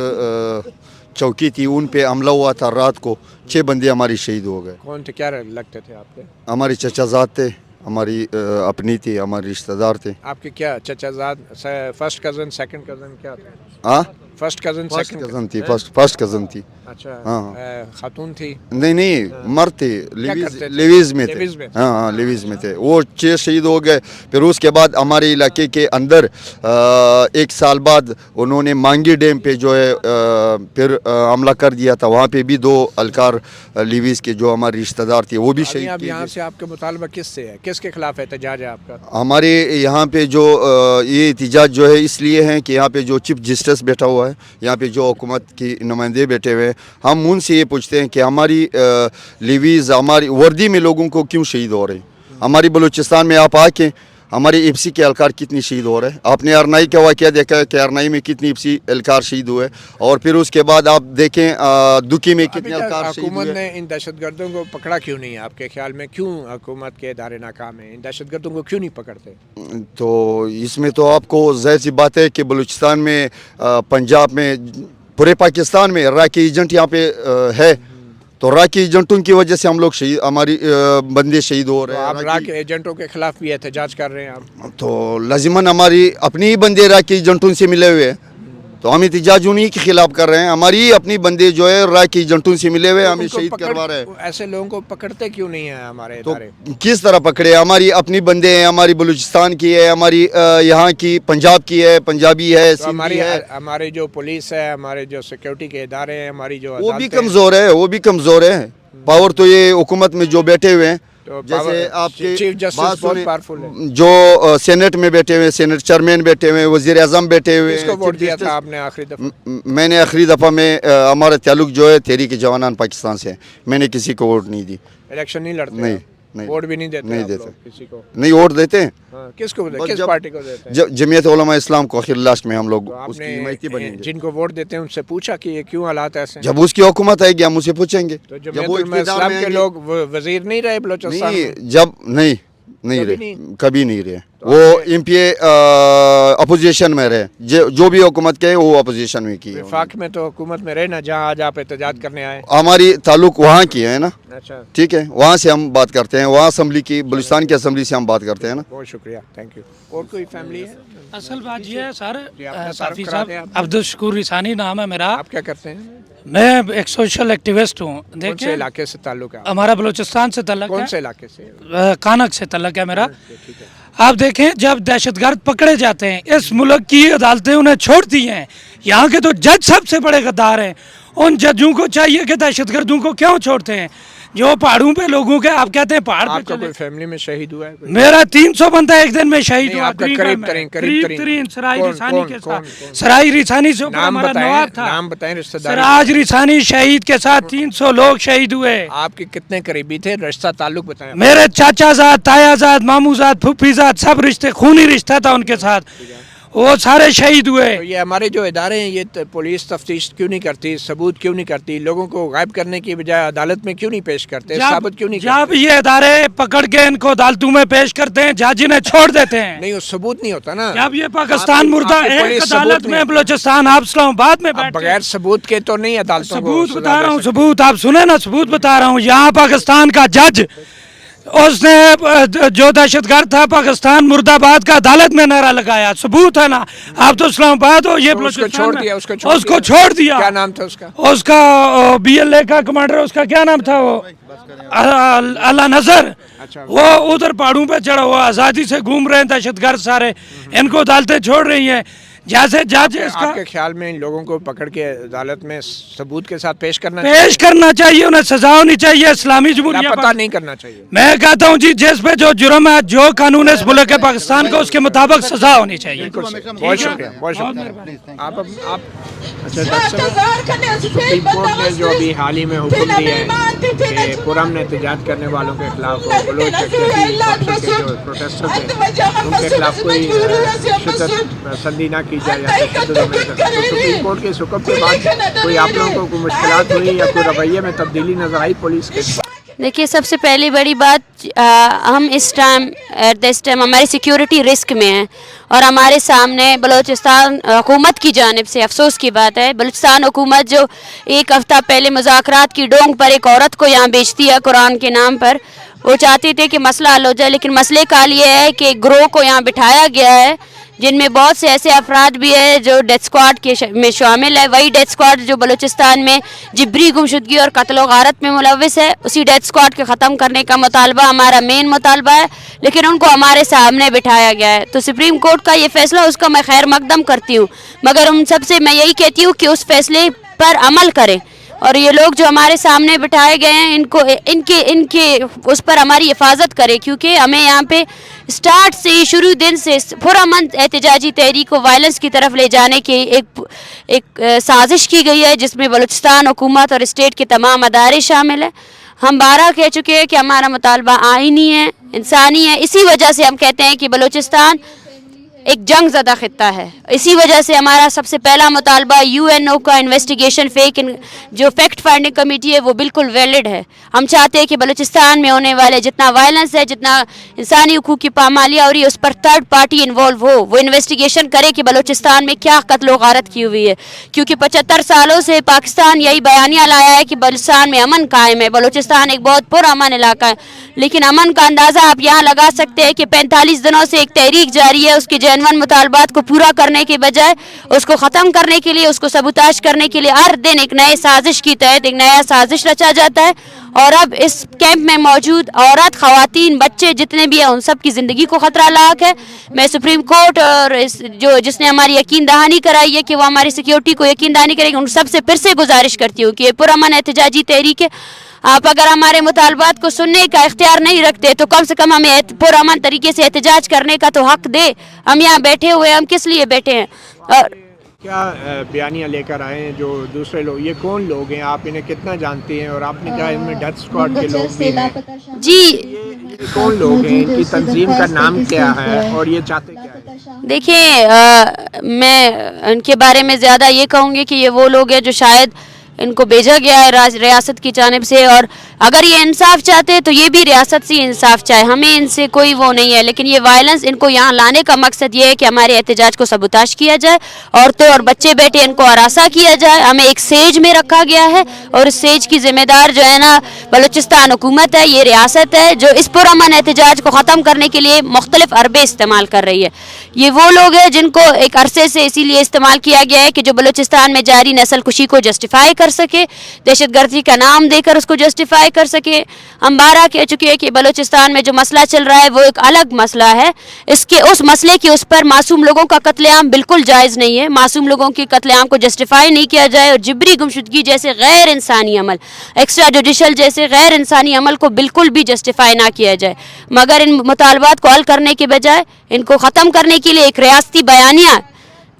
چوکی تھی ان پہ حملہ ہوا تھا. رات کو 6 بندے ہماری شہید ہو گئے. کون تھے؟ کیا لگتے تھے آپ کے؟ ہماری چچا زاد تھے، ہماری اپنی تھی، ہمارے رشتہ دار تھے. آپ کے کیا چچا زاد؟ فرسٹ کزن، سیکنڈ کزن کیا تھا؟ ہاں first cousin, first second cousin تھی. فرسٹ کزن تھی. اچھا. ہاں. خاتون تھی؟ نہیں مرد تھے. کرتے تھے؟ لیویز میں تھے. لیویز میں؟ ہاں لیویز میں تھے. وہ 6 شہید ہو گئے. پھر اس کے بعد ہمارے علاقے کے اندر 1 سال بعد انہوں نے مانگی ڈیم پہ جو ہے پھر حملہ کر دیا تھا. وہاں پہ بھی 2 اہلکار لیویز کے جو ہمارے رشتہ دار تھے وہ بھی شہید اب کیے یہاں گئے. سے آپ کا مطالبہ کس سے ہے؟ کس کے خلاف احتجاج ہے آپ کا؟ ہمارے یہاں پہ جو یہ احتجاج جو ہے اس لیے ہے کہ یہاں پہ جو چیف جسٹس بیٹھا ہوا ہے، یہاں پہ جو حکومت کی نمائندے بیٹھے ہوئے ہیں، ہم ان سے یہ پوچھتے ہیں کہ ہماری لیویز ہماری وردی میں لوگوں کو کیوں شہید ہو رہے ہیں؟ ہماری بلوچستان میں آپ آ کے ہمارے ایف سی کے اہلکار کتنی شہید ہو رہے ہیں. آپ نے ارنائی کا واقعہ دیکھا ہے کہ ارنائی میں کتنی ایف سی اہلکار شہید ہوئے، اور پھر اس کے بعد آپ دیکھیں دکی میں کتنے اہلکار شہید حکومت ہوئے. نے ان دہشت گردوں کو پکڑا کیوں نہیں ہے آپ کے خیال میں؟ کیوں حکومت کے ادارے ناکام ہیں؟ ان دہشت گردوں کو کیوں نہیں پکڑتے؟ تو اس میں تو آپ کو ظاہر سی بات ہے کہ بلوچستان میں، پنجاب میں، پورے پاکستان میں راکی ایجنٹ یہاں پہ ہے. تو راکی ایجنٹوں کی وجہ سے ہم لوگ شہید، ہماری بندے شہید ہو رہے ہیں. آپ راکی ایجنٹوں کے خلاف بھی احتجاج کر رہے ہیں آپ؟ تو لازماً ہماری اپنی ہی بندے راکی ایجنٹوں سے ملے ہوئے ہیں، تو ہم احتجاج انہیں کے خلاف کر رہے ہیں. ہماری اپنی بندے جو ہے راکی ایجنٹوں سے ملے ہوئے ہمیں شہید کروا رہے ہیں. ایسے لوگوں کو پکڑتے کیوں نہیں ہیں ہمارے تو ادارے؟ کس طرح پکڑے؟ ہماری اپنی بندے ہیں، ہماری بلوچستان کی ہے، ہماری یہاں کی پنجاب کی ہے، پنجابی ہے، تو سندھی ہے. ہماری جو پولیس ہے، ہمارے جو سیکیورٹی کے ادارے ہیں، ہماری جو وہ بھی عدالتیں ہیں، کمزور ہے، وہ بھی کمزور ہے. پاور تو یہ حکومت میں جو بیٹھے ہوئے ہیں، تو جیسے آپ کے چیف جسٹس بات بہت سنیں، پاورفل ہے. جو سینٹ میں بیٹھے ہوئے، سینٹ چیئرمین بیٹھے ہوئے، وزیر اعظم بیٹھے ہوئے. کس کو ووٹ دیا تھا آپ نے آخری دفعہ؟ میں نے آخری دفعہ میں ہمارا تعلق جو ہے تحریک جوانان پاکستان سے ہے. میں نے کسی کو ووٹ نہیں دی. الیکشن نہیں لڑتے؟ نہیں آپ؟ نہیں. ووٹ بھی نہیں دیتے؟ نہیں آپ دیتے. لوگ کسی کو؟ نہیں ووٹ دیتے ہیں. ہاں، کس کو اور کس جب- پارٹی کو دیتے ہیں؟ جمعیت علماء اسلام کو آخر لاسٹ میں ہم لوگ تو آپ اس کی حمایتی نے بنیں گے. جن کو ووٹ دیتے ہیں ان سے پوچھا کہ یہ کیوں حالات ایسے ہیں؟ جب اس کی حکومت آئے گی ہم اسے پوچھیں گے. تو جب جمعیت وہ علماء اقتدار اسلام میں کے آئیں گے- لوگ وزیر نہیں رہے بلوچستان میں؟ نہیں، جب نہیں کبھی رہے، نہیں؟ کبھی نہیں رہے. وہ ایم پی اے اپوزیشن میں رہے. جو بھی حکومت کے وہ اپوزیشن میں کی ہے. وفاق میں تو حکومت میں رہے نا، جہاں آج آپ احتجاج کرنے آئے. ہماری تعلق وہاں کی ہے نا. اچھا، ٹھیک ہے، وہاں سے ہم بات کرتے ہیں، وہاں اسمبلی کی، بلوچستان کی اسمبلی سے ہم بات کرتے ہیں نا. بہت شکریہ، تھینک یو. اور کوئی فیملی ہے؟ اصل بات یہ ہے سر، جی، آپ کا صافی تعارف صاحب، کراتے ہیں آپ؟ عبدالشکور رسانی نام ہے میرا. آپ کیا کرتے ہیں؟ میں ایک سوشل ایکٹیوسٹ ہوں. کون سے دیکھیں، علاقے سے تعلق ہے آپ؟ ہمارا بلوچستان سے تعلق کون سے ہے، علاقے سے؟ کانک سے تعلق ہے میرا. ٹھیک ہے. آپ دیکھیں جب دہشت گرد پکڑے جاتے ہیں، اس ملک کی عدالتیں انہیں چھوڑتی ہیں. یہاں کے تو جج سب سے بڑے غدار ہیں. ان ججوں کو چاہیے کہ دہشت گردوں کو کیوں چھوڑتے ہیں؟ जो पहाड़ों पे लोगों के आप कहते हैं पहाड़ पे आपका चले। कोई फैमिली में शहीद हुआ है कोई? मेरा 300 बंदा एक दिन में शहीद नहीं, हुआ। आपका करीब करीब में। तरीन, करीब तरीन। तरीन सराय कौन- रिसानी कौन- के कौन- साथ। कौन? सराय रिसानी से ऊपर नाम हमारा नवाब बताएं, था। नाम बताएं रिश्तेदार। सराज रिसानी शहीद के साथ 300 लोग शहीद हुए। आपके कितने करीबी थे, रिश्ता ताल्लुक बताएं। मेरे चाचा साथ, ताया साथ, मामू साथ, फूफी साथ, सब रिश्ते, खूनी रिश्ता था उनके साथ, वो सारे शहीद हुए। तो ये हमारे जो इदारे हैं ये पुलिस तफ्तीश क्यों नहीं करती, सबूत क्यों नहीं करती, लोगों को गायब करने की बजाय अदालत में क्यों नहीं पेश करते, साबित क्यों नहीं जब करते? ये इदारे पकड़ के इनको अदालतों में पेश करते हैं, जज इन्हें छोड़ देते हैं। नहीं, वो सबूत नहीं होता ना। जब ये पाकिस्तान आपकी- मुर्दा आपकी एक पुलिस अदालत सबूत में नहीं- बलोचिस्तान, आप इस्लामाबाद में अब बैठ बगैर सबूत के तो नहीं अदालतों को सबूत सजा बता दे रहा हूँ, सकते। सबूत आप सुने ना, सबूत बता रहा हूँ। यहाँ पाकिस्तान का जज, उसने जो दहशतगर्द था पाकिस्तान मुर्दाबाद का अदालत में नारा लगाया, सबूत है ना। आप तो इस्लामाबाद हो, ये तो उसको बलूचिस्तान छोड़ में- दिया, उसको छोड़ दिया। क्या नाम था उसका? उसका BLA का कमांडर, उसका क्या नाम था वो, अल्लाह नजर। अच्छा। वो उधर पहाड़ों पे चढ़ा हुआ आज़ादी से घूम रहे हैं दहशतगर्द सारे, इनको अदालतें छोड़ रही हैं। जैसे जज इसका आपके ख्याल में इन लोगों को पकड़ के अदालत में सबूत के साथ पेश करना पेश करना चाहिए, उन्हें सजा होनी चाहिए इस्लामी जमहूरिया पता नहीं करना चाहिए। मैं कहता हूँ जी, जिस पे जो जुर्म है, जो कानून है इस मुल्क के पाकिस्तान को, उसके मुताबिक सजा होनी चाहिए। बहुत शुक्रिया, बहुत शुक्रिया। आप अच्छा डॉक्टर साहब, सुप्रीम कोर्ट ने जो अभी हाल ही में हुक्म दिया है कि पुरअमन एहतजाज करने वालों के खिलाफ, बलोच अख्तियाती काउंसिल के जो प्रोटेस्टर थे उनके खिलाफ कोई शिद्दत पसंदी ना की जाए या तशद्दुद में तो सुप्रीम कोर्ट के इस हुक्म के बाद कोई आप लोगों को कोई मुश्किलात हुई या कोई रवैये में तब्दीली नजर आई पुलिस के? देखिए, सबसे पहली बड़ी बात, हम इस टाइम एट दिस टाइम हमारी सिक्योरिटी रिस्क में है और हमारे सामने बलूचिस्तान हुकूमत की जानिब से अफसोस की बात है, बलूचिस्तान हुकूमत जो एक हफ़्ता पहले मुज़ाकरात की डोंग पर एक औरत को यहाँ बेचती है कुरान के नाम पर, वो चाहते थे कि मसला हल हो जाए, लेकिन मसले का हल ये है कि एक ग्रोह को यहाँ बिठाया गया है जिनमें बहुत से ऐसे अफराद भी है जो डेथ स्क्वाड के में शामिल है। वही डेथ स्क्वाड जो बलूचिस्तान में जिब्री गुमशुदगी और कत्ल गारत में मुलविस है, उसी डेथ स्क्वाड के ख़त्म करने का मुतालबा हमारा मेन मुतालबा है, लेकिन उनको हमारे सामने बिठाया गया है। तो सुप्रीम कोर्ट का ये फैसला, उसका मैं खैर मकदम करती हूँ, मगर उन सबसे मैं यही कहती हूँ कि उस फैसले पर अमल करें और ये लोग जो हमारे सामने बिठाए गए हैं इनको इनके उस पर हमारी हिफाजत करें, क्योंकि हमें यहाँ पे स्टार्ट से शुरू दिन से पुरअमन एहतजाजी तहरीक को वायलेंस की तरफ ले जाने की एक साजिश की गई है, जिसमें बलूचिस्तान हुकूमत और स्टेट के तमाम अदारे शामिल हैं। हम 12 कह चुके हैं कि हमारा मुतालबा आइनी है, इंसानी है। इसी वजह से हम कहते हैं कि बलूचिस्तान एक जंग ज़दा खित्ता है। इसी वजह से हमारा सबसे पहला मुतालबा UNO का इन्वेस्टिगेशन जो फैक्ट फाइंडिंग कमेटी है वो बिल्कुल वैलिड है। हम चाहते हैं कि बलूचिस्तान में होने वाले जितना वायलेंस है, जितना इंसानी हुकूक की पामालियाँ हो रही है, उस पर थर्ड पार्टी इन्वॉल्व हो, वो इन्वेस्टिगेशन करे कि बलूचिस्तान में क्या कत्ल गारत की हुई है। क्योंकि 75 सालों से पाकिस्तान यही बयानिया लाया है कि बलूचिस्तान में अमन कायम है, बलूचिस्तान एक बहुत पुरअमन इलाका है, लेकिन अमन का अंदाज़ा आप यहाँ लगा सकते हैं कि 45 दिनों से एक तहरीक जारी है, उसके जनवन मुतालबात को पूरा करने के बजाय उसको ख़त्म करने के लिए, उसको सबूताश करने के लिए हर दिन एक नए साजिश की तहत एक नया साजिश रचा जाता है। और अब इस कैंप में मौजूद औरत, ख़वातीन, बच्चे जितने भी हैं उन सब की ज़िंदगी को ख़तरा लाक है। मैं सुप्रीम कोर्ट और जिसने हमारी यकीन दहानी कराई है कि वो हमारी सिक्योरिटी को यकीन दहानी करेगी, उन सब से फिर से गुजारिश करती हूँ कि ये पुरअमन एहतजाजी तहरीक है, आप अगर हमारे मुतालबात को सुनने का इख्तियार नहीं रखते तो कम से कम हमें पुरअमन तरीके से एहतजाज करने का तो हक दे। हम यहाँ बैठे हुए हैं, हम किस लिए बैठे हैं? और क्या बयानियाँ लेकर आए हैं जो दूसरे लोग, ये कौन लोग हैं, आप इन्हें कितना जानती हैं? और आपने कहा इनमें डेथ स्क्वाड के लोग भी हैं, जी, ये कौन लोग हैं, इनकी तंजीम का नाम क्या है और ये चाहते क्या है? देखिए, मैं इनके बारे में ज़्यादा ये कहूँगी कि ये वो लोग हैं जो शायद इनको भेजा गया है रियासत की जानिब से, और अगर ये इंसाफ चाहते हैं तो ये भी रियासत से इंसाफ चाहे, हमें इनसे कोई वो नहीं है। लेकिन ये वायलेंस, इनको यहाँ लाने का मकसद ये है कि हमारे एहतजाज को सबूताश किया जाए, औरतें और बच्चे बैठे इनको हरासा किया जाए। हमें एक सेज में रखा गया है और इस सेज की जिम्मेदार जो है ना बलूचिस्तान हुकूमत है, ये रियासत है जो इस पुरअमन एहतजाज को ख़त्म करने के लिए मुख्तलिफ अरबे इस्तेमाल कर रही है। ये वो लोग हैं जिनको एक अरसे से इसीलिए इस्तेमाल किया गया है कि जो बलूचिस्तान में जारी नस्ल कुशी को जस्टिफाई कर सके, दहशतगर्दी का नाम देकर उसको जस्टिफाई कर सके। हम 12 कह चुके हैं कि बलूचिस्तान में जो मसला चल रहा है वो एक अलग मसला है, इसके उस मसले के उस पर मासूम लोगों का कत्लेआम बिल्कुल जायज़ नहीं है। मासूम लोगों के कत्लेआम को जस्टिफाई नहीं किया जाए और जिबरी गुमशुदगी जैसे गैर इंसानी अमल, एक्स्ट्रा जुडिशल जैसे गैर इंसानी अमल को बिल्कुल भी जस्टिफाई ना किया जाए। मगर इन मुतालबात को हल करने के बजाय इनको ख़त्म करने के लिए एक रियासती बयानिया,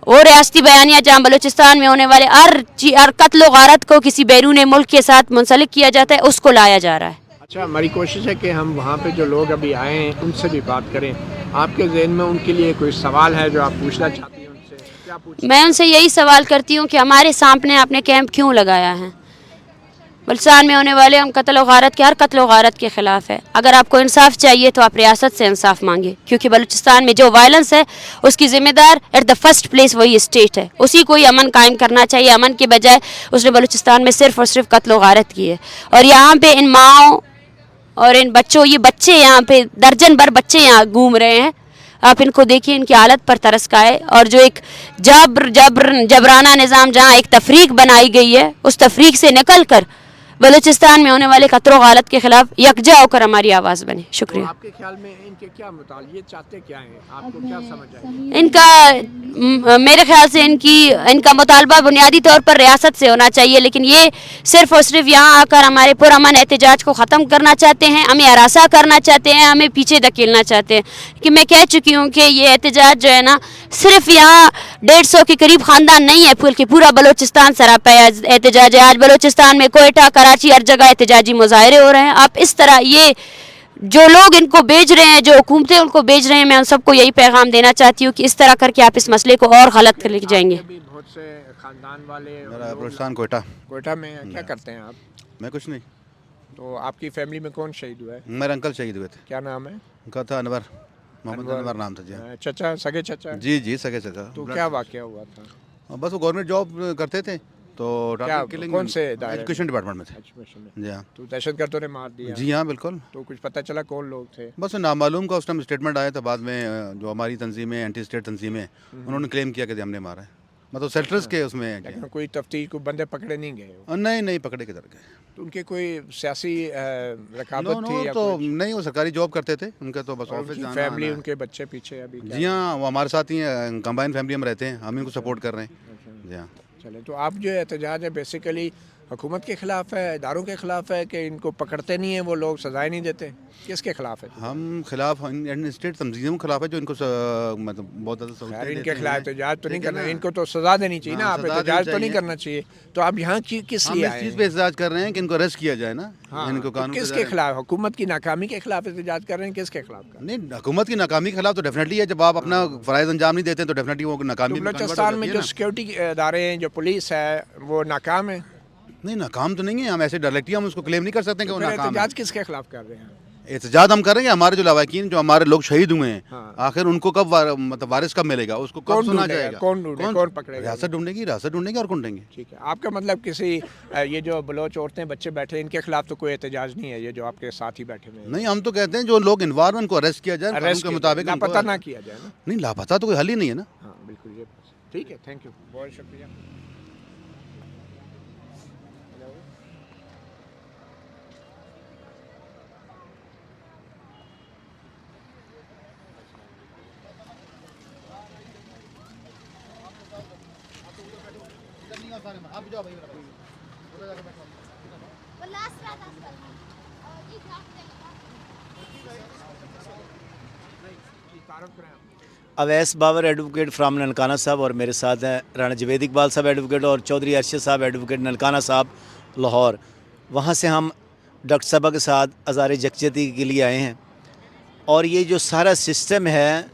वो रियासती बयानिया जहाँ बलूचिस्तान में होने वाले हर कत्ल गारत को किसी बैरून मुल्क के साथ मुंसलिक किया जाता है, उसको लाया जा रहा है। अच्छा, हमारी कोशिश है कि हम वहाँ पे जो लोग अभी आए हैं उनसे भी बात करें। आपके जहन में उनके लिए कोई सवाल है जो आप पूछना चाहती हैं उनसे? क्या पूछ? मैं उनसे यही सवाल करती हूँ कि हमारे सामने आपने कैंप क्यों लगाया है? बलूचिस्तान में होने वाले हम कत्ल व गारत के हर कत्ल व गारत के ख़िलाफ़ है। अगर आपको इंसाफ चाहिए तो आप रियासत से इंसाफ मांगे, क्योंकि बलूचिस्तान में जो वायलेंस है उसकी ज़िम्मेदार एट द फर्स्ट प्लेस वही स्टेट है। उसी को ही अमन कायम करना चाहिए। अमन के बजाय उसने बलूचिस्तान में सिर्फ़ और सिर्फ कत्ल व गारत की है। और यहाँ पे इन माओं और इन बच्चों, ये बच्चे यहाँ पे दर्जन भर बच्चे यहाँ घूम रहे हैं, आप इनको देखिए, इनकी हालत पर तरस खाए। और जो एक जबराना निज़ाम जहाँ एक तफरीक बनाई गई है, उस तफरीक से निकल कर बलूचिस्तान में होने वाले खतरों गालत के खिलाफ यकजा होकर हमारी आवाज़ बने। शुक्रिया। तो आपके ख्याल में इनके क्या मुताल ये चाहते क्या हैं? आपको क्या समझ आए? इनका मेरे ख्याल से इनका मुतालबा बुनियादी तौर पर रियासत से होना चाहिए, लेकिन ये सिर्फ़ और सिर्फ यहाँ आकर हमारे पुरअमन एहतजाज को ख़त्म करना चाहते हैं, हमें हरासा करना चाहते हैं, हमें पीछे धकेलना चाहते हैं। कि मैं कह चुकी हूँ कि ये एहतजाज जो है ना, सिर्फ यहाँ 150 के करीब ख़ानदान नहीं है, बल्कि पूरा बलूचिस्तान सरापा एहतजाज है। आज बलूचिस्तान में कोयटा, कराची, हर जगह एहतजाजी मुजाहरे हो रहे हैं। आप इस तरह ये जो लोग इनको भेज रहे हैं, जो हुकूमतें उनको भेज रहे हैं, मैं उन सबको यही पैगाम देना चाहती हूँ कि इस तरह करके आप इस मसले को और गलत कर ले जाएंगे। बहुत से खानदान वाले मेरा बलूचिस्तान कोयटा। कोयटा में क्या करते हैं आप? मैं कुछ नहीं। तो आपकी फैमिली में कौन शहीद हुआ है? मेरे अंकल शहीद हुए थे। क्या नाम है? उनका था अनवर, मोहम्मद अनवर नाम था जी। चचा, सगे चचा? जी जी, सगे चचा। तो क्या वाकया हुआ था? बस वो गवर्नमेंट जॉब करते थे, तो कौन से एजुकेशन डिपार्टमेंट में थे। जी हाँ। तो दहशतगर्दों ने मार दिया? जी हाँ, बिल्कुल। तो कुछ पता चला कौन लोग थे? बस नामालूम का उस टाइम स्टेटमेंट आया था, बाद में जो हमारी तंजीमें, एंटी स्टेट तंजीमें, उन्होंने क्लेम किया कि हमने मारा है, मतलब सेल्टर्स के उसमें। लेकिन कोई तफ्तीश को बंदे पकड़े नहीं गए? नहीं पकड़े किधर गए। तो उनके कोई सियासी रकाबत थी या तो नहीं, वो सरकारी जॉब करते थे, उनका तो बस ऑफिस जाना। फैमिली उनके बच्चे पीछे अभी? जी हाँ, वो हमारे साथ ही कंबाइन फैमिली में रहते हैं, हम इनको सपोर्ट कर रहे हैं। जी हाँ। चले, तो आप जो एहतजाज है बेसिकली हुकूमत के ख़िलाफ़ है, इदारों के ख़िलाफ़ है, कि इनको पकड़ते नहीं हैं वो लोग, सजाएं नहीं देते? किसके खिलाफ है? हम खिलाफ स्टेट तंजीमों के खिलाफ है जो इनको मतलब बहुत ज़्यादा इनके खिलाफ एहतजाज तो नहीं करना, इनको तो सज़ा देनी चाहिए ना, आप एहतजाज तो नहीं करना चाहिए। तो आप यहाँ किस लिए आए? इस चीज़ पे एहतजाज कर रहे हैं कि इनको अरेस्ट किया जाए ना। इनको कानून किसके खिलाफ? हुकूमत की नाकामी के खिलाफ एहतजाज कर रहे हैं? किसके खिलाफ? नहीं, हुकूमत की नाकामी के खिलाफ तो डेफिनेटली है। जब आप अपना फ़राइज़ अंजाम नहीं देते तो डेफिनेटली वो नाकामी। बलूचिस्तान में जो सिक्योरिटी इदारे हैं, जो पुलिस है, वो नाकाम है? नहीं, नाकाम तो नहीं है। हम ऐसे डायरेक्टली हम उसको क्लेम नहीं कर सकते कि वो नाकाम है। एहतजाज किसके खिलाफ कर रहे हैं? एहतजाज हम करेंगे हमारे जो लवाकिन, जो हमारे लोग शहीद हुए हैं, आखिर उनको कब मतलब वारिस कब मिलेगा, उसको कब सुना जाएगा? कौन ढूंढेगा? कौन पकड़ेगा? रियासत ढूंढेगी, रियासत ढूंढेगी और कौन ढूंढेंगे। ठीक है, आपका मतलब किसी ये जो बलोच औरतें बच्चे बैठे इनके खिलाफ तो कोई एहतजाज नहीं है, ये जो आपके साथ ही बैठे हुए? नहीं, हम तो कहते हैं जो लोग इन्वॉल्व उनको अरेस्ट किया जाए, अरेस्ट के मुताबिक लापता ना किया जाए ना। नहीं, लापता तो कोई हल ही नहीं है ना। हाँ बिल्कुल, ये ठीक है। थैंक यू, बहुत शुक्रिया। आप जाओ भाई, अवैस बाबर एडवोकेट फ्राम ननकाना साहब, और मेरे साथ हैं राणा जवेद इकबाल साहब एडवोकेट और चौधरी अरशद साहब एडवोकेट ननकाना साहब लाहौर। वहाँ से हम डॉक्टर साहबा के साथ आज़ार यकजहती के लिए आए हैं। और ये जो सारा सिस्टम है,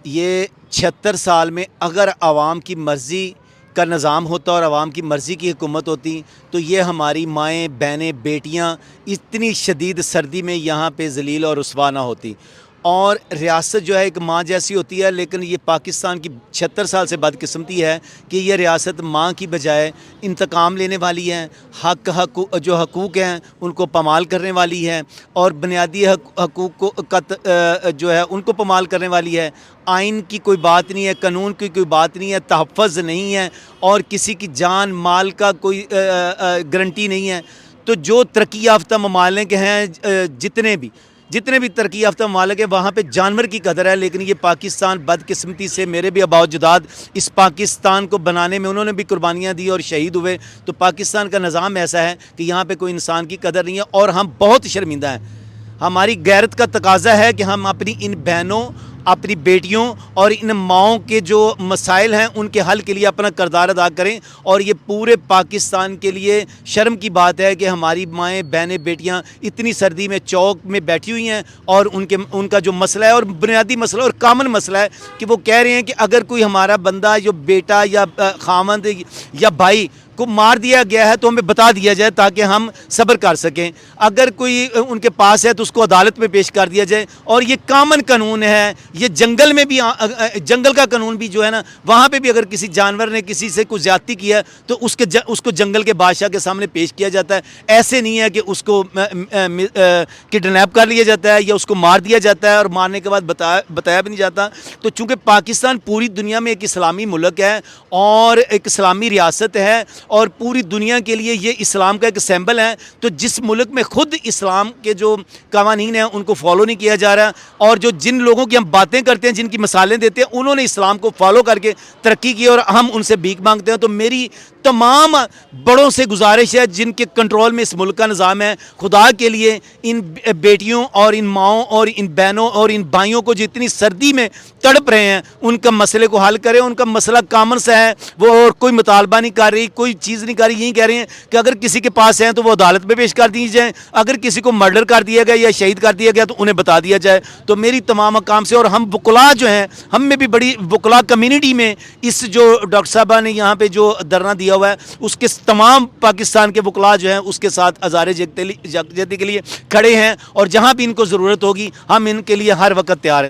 ये 76 साल में अगर आवाम की मर्ज़ी का निज़ाम होता और आवाम की मर्ज़ी की हुकूमत होती तो ये हमारी माएँ, बहनें, बेटियाँ इतनी शदीद सर्दी में यहाँ पे ज़लील और रुसवा ना होती। और रियासत जो है एक माँ जैसी होती है, लेकिन ये पाकिस्तान की 76 साल से बदकिस्मती है कि ये रियासत माँ की बजाय इंतकाम लेने वाली है, हक जो हकूक़ हैं उनको पमाल करने वाली है, और बुनियादी हकूक़ को जो है उनको पमाल करने वाली है। आइन की कोई बात नहीं है, कानून की कोई बात नहीं है, तहफ़्फ़ुज़ नहीं है, और किसी की जान माल का कोई गारंटी नहीं है। تو جو ترقی یافتہ ممالک ہیں جتنے بھی ترقی یافتہ ممالک ہیں وہاں پہ جانور کی قدر ہے، لیکن یہ پاکستان بدقسمتی سے میرے بھی آباء و اجداد اس پاکستان کو بنانے میں انہوں نے بھی قربانیاں دی اور شہید ہوئے. تو پاکستان کا نظام ایسا ہے کہ یہاں پہ کوئی انسان کی قدر نہیں ہے اور ہم بہت شرمندہ ہیں. ہماری غیرت کا تقاضا ہے کہ ہم اپنی ان بہنوں، اپنی بیٹیوں اور ان ماؤں کے جو مسائل ہیں ان کے حل کے لیے اپنا کردار ادا کریں. اور یہ پورے پاکستان کے لیے شرم کی بات ہے کہ ہماری مائیں، بہنیں، بیٹیاں اتنی سردی میں چوک میں بیٹھی ہوئی ہیں اور ان کا جو مسئلہ ہے اور بنیادی مسئلہ اور کامن مسئلہ ہے کہ وہ کہہ رہے ہیں کہ اگر کوئی ہمارا بندہ جو بیٹا یا خامند یا بھائی کو مار دیا گیا ہے تو ہمیں بتا دیا جائے تاکہ ہم صبر کر سکیں. اگر کوئی ان کے پاس ہے تو اس کو عدالت میں پیش کر دیا جائے. اور یہ کامن قانون ہے. یہ جنگل میں بھی، جنگل کا قانون بھی جو ہے نا، وہاں پہ بھی اگر کسی جانور نے کسی سے کوئی زیادتی کیا ہے تو اس کو جنگل کے بادشاہ کے سامنے پیش کیا جاتا ہے. ایسے نہیں ہے کہ اس کو کڈنیپ کر لیا جاتا ہے یا اس کو مار دیا جاتا ہے اور مارنے کے بعد بتایا بھی نہیں جاتا. تو چونکہ پاکستان پوری دنیا میں ایک اسلامی ملک ہے اور ایک اسلامی ریاست ہے اور پوری دنیا کے لیے یہ اسلام کا ایک سیمبل ہے، تو جس ملک میں خود اسلام کے جو قوانین ہیں ان کو فالو نہیں کیا جا رہا اور جن لوگوں کی ہم باتیں کرتے ہیں، جن کی مثالیں دیتے ہیں، انہوں نے اسلام کو فالو کر کے ترقی کی اور ہم ان سے بھیک مانگتے ہیں. تو میری تمام بڑوں سے گزارش ہے جن کے کنٹرول میں اس ملک کا نظام ہے، خدا کے لیے ان بیٹیوں اور ان ماؤں اور ان بہنوں اور ان بھائیوں کو جو اتنی سردی میں تڑپ رہے ہیں ان کا مسئلے کو حل کریں. ان کا مسئلہ کامن سا ہے، وہ اور کوئی مطالبہ نہیں کر رہی، کوئی چیز نہیں کر رہی. یہی کہہ رہے ہیں کہ اگر کسی کے پاس ہیں تو وہ عدالت میں پیش کر دی جائیں، اگر کسی کو مرڈر کر دیا گیا یا شہید کر دیا گیا تو انہیں بتا دیا جائے. تو میری تمام حکام سے، اور ہم وکلاء جو ہیں، ہم میں بھی بڑی وکلاء کمیونٹی میں اس جو ڈاکٹر صاحبہ نے یہاں پہ جو دھرنا دیا ہوا ہے اس کے تمام پاکستان کے وکلاء جو ہیں اس کے ساتھ ہزارے یکجہتی کے لیے کھڑے ہیں اور جہاں بھی ان کو ضرورت ہوگی ہم ان کے لیے ہر وقت تیار ہیں.